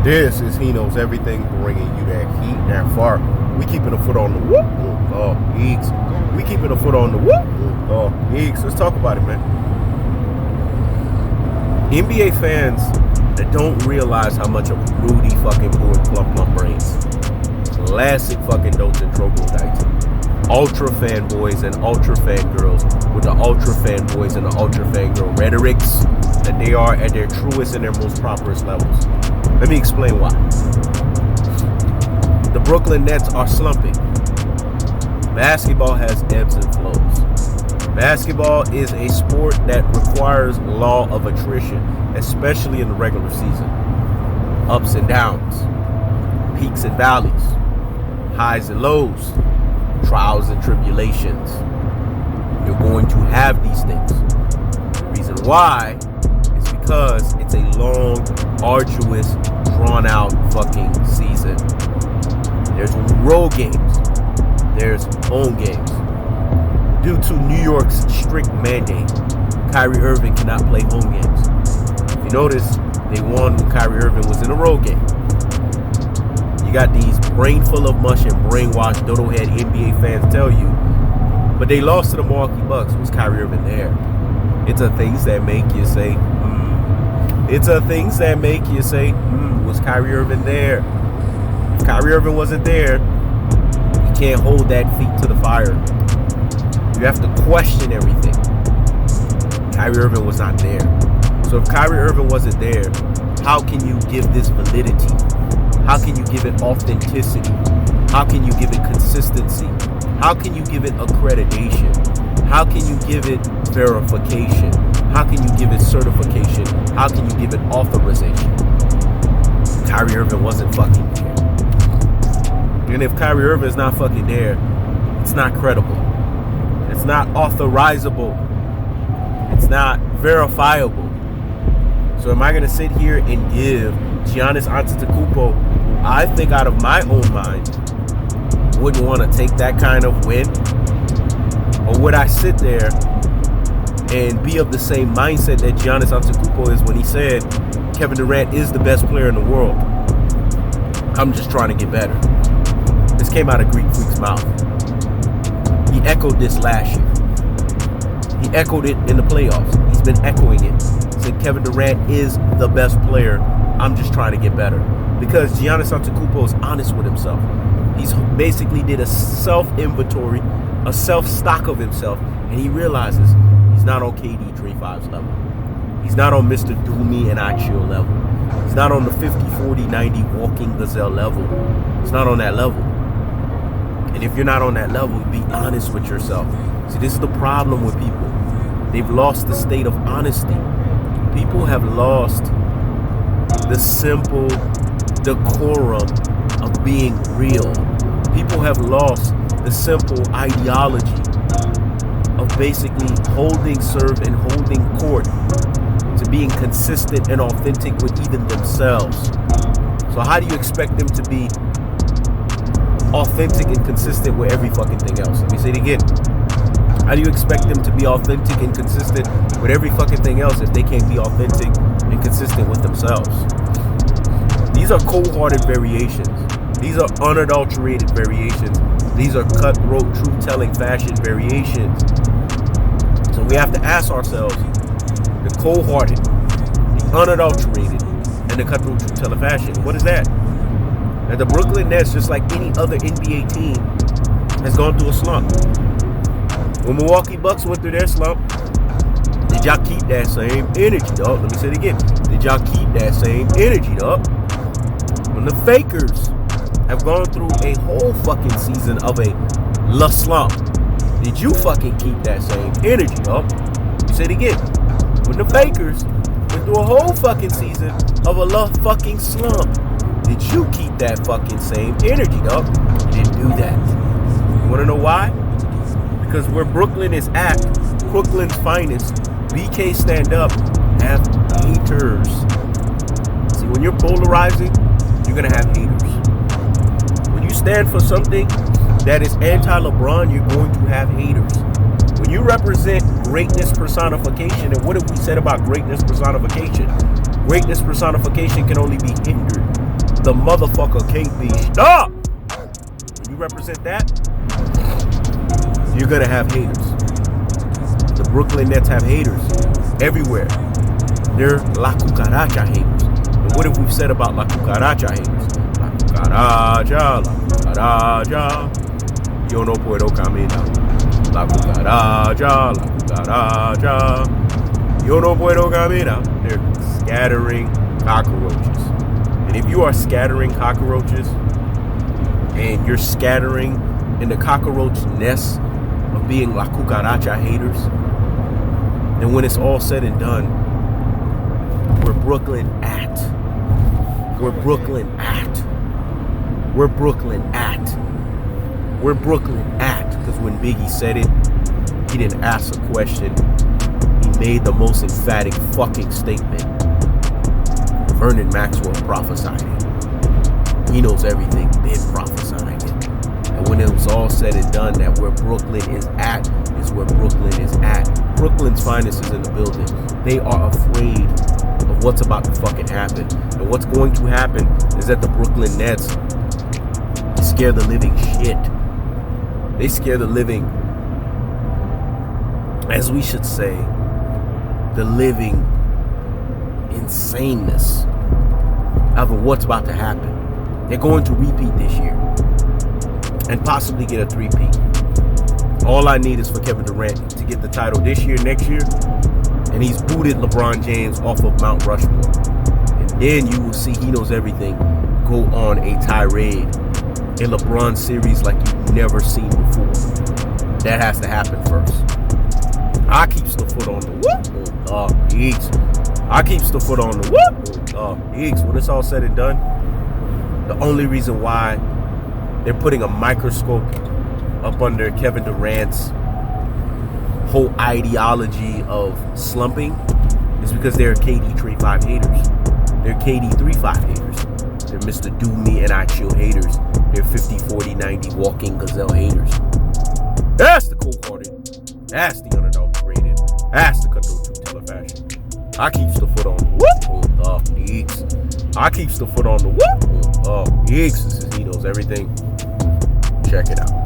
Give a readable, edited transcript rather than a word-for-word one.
This is He Knows Everything, bringing you that heat, that far. We keeping a foot on the whoop. Oh, Eeks. We keeping a foot on the whoop. Oh, Eeks. Let's talk about it, man. NBA fans that don't realize how much of Rudy fucking Boo and Plump brains. Classic fucking Dolce and Troglodytes. Ultra fanboys and ultra fangirls with the ultra fanboys and the ultra fangirl rhetorics that they are at their truest and their most properest levels. Let me explain why. The Brooklyn Nets are slumping. Basketball has ebbs and flows. Basketball is a sport that requires law of attrition, especially in the regular season. Ups and downs, peaks and valleys, highs and lows, trials and tribulations. You're going to have these things. The reason why is because it's a long, arduous, drawn out fucking season. There's road games. There's home games. Due to New York's strict mandate, Kyrie Irving cannot play home games. If you notice, they won when Kyrie Irving was in a road game. You got these brain full of mush and brainwashed dodo-head NBA fans tell you, but they lost to the Milwaukee Bucks. Was Kyrie Irving there? It's a things that make you say, It's a things that make you say, was Kyrie Irving there? If Kyrie Irving wasn't there, you can't hold that feet to the fire. You have to question everything. Kyrie Irving was not there. So if Kyrie Irving wasn't there, how can you give this validity? How can you give it authenticity? How can you give it consistency? How can you give it accreditation? How can you give it verification? How can you give it certification? How can you give it authorization? Kyrie Irving wasn't fucking there. And if Kyrie Irving is not fucking there, it's not credible. It's not authorizable. It's not verifiable. So am I going to sit here and give Giannis Antetokounmpo, who I think out of my own mind wouldn't want to take that kind of win? Or would I sit there and be of the same mindset that Giannis Antetokounmpo is when he said Kevin Durant is the best player in the world? I'm just trying to get better. This came out of Greek Freak's mouth. He echoed this last year. He echoed it in the playoffs. He's been echoing it. He said Kevin Durant is the best player. I'm just trying to get better. Because Giannis Antetokounmpo is honest with himself. He's basically did a self-inventory, a self-stock of himself, and he realizes he's not on KD 3-5's level. He's not on Mr. Do Me and I Chill level. He's not on the 50-40-90 walking gazelle level. He's not on that level. And if you're not on that level, be honest with yourself. See, this is the problem with people. They've lost the state of honesty. People have lost the simple decorum of being real. People have lost the simple ideology of basically holding serve and holding court to being consistent and authentic with even themselves. So how do you expect them to be authentic and consistent with every fucking thing else? Let me say it again. How do you expect them to be authentic and consistent with every fucking thing else if they can't be authentic and consistent with themselves? These are cold-hearted variations. These are unadulterated variations. These are cutthroat, truth-telling fashion variations. So we have to ask ourselves, the cold-hearted, the unadulterated, and the cutthroat, truth-telling fashion, what is that? And the Brooklyn Nets, just like any other NBA team, has gone through a slump. When Milwaukee Bucks went through their slump, did y'all keep that same energy, dog? Let me say it again. Did y'all keep that same energy, dog? When the Fakers have gone through a whole fucking season of a slump, did you fucking keep that same energy, dog? Let me say it again. When the Fakers went through a whole fucking season of a fucking slump, did you keep that fucking same energy, dog? You didn't do that. You want to know why? Because where Brooklyn is at, Brooklyn's finest, BK stand up, have haters. See, when you're polarizing, you're going to have haters. When you stand for something that is anti-LeBron, you're going to have haters. When you represent greatness personification, and what have we said about greatness personification? Greatness personification can only be hindered The motherfucker can't be stopped. When you represent that, you're gonna have haters. The Brooklyn Nets have haters everywhere. They're La Cucaracha haters. And what have we said about La Cucaracha haters? La Cucaracha. Yo no puedo caminar. La Cucaracha. Yo no puedo caminar. They're scattering cockroaches. And if you are scattering cockroaches, and you're scattering in the cockroach nest of being La Cucaracha haters, then when it's all said and done, where Brooklyn at? Where Brooklyn at? Where Brooklyn at? Where Brooklyn at? Because when Biggie said it, he didn't ask a question. He made the most emphatic fucking statement. Vernon Maxwell prophesied it. He knows everything, been prophesying it. And when it was all said and done, that where Brooklyn is at is where Brooklyn is at. Brooklyn's finest is in the building. They are afraid of what's about to fucking happen. And what's going to happen is that the Brooklyn Nets scare the living shit. They scare the living, as we should say, the living insaneness of what's about to happen. They're going to repeat this year and possibly get a three-peat. All I need is for Kevin Durant to get the title this year, next year, and he's booted LeBron James off of Mount Rushmore. And then you will see He Knows Everything go on a tirade in LeBron series like you've never seen before. That has to happen first. I keeps the foot on the whoop. I keeps the foot on the whoop. When it's all said and done, the only reason why they're putting a microscope up under Kevin Durant's whole ideology of slumping is because they're KD 3-5 haters. They're KD 3-5 haters. They're Mr. Do Me and I Chill haters. They're 50, 40, 90 walking gazelle haters. That's the cold-hearted. That's the unadulterated. That's the cutthroat two-teller fashion. I keeps the foot on the whoop. I keeps the foot on the whoop. This is He Knows Everything. Check it out.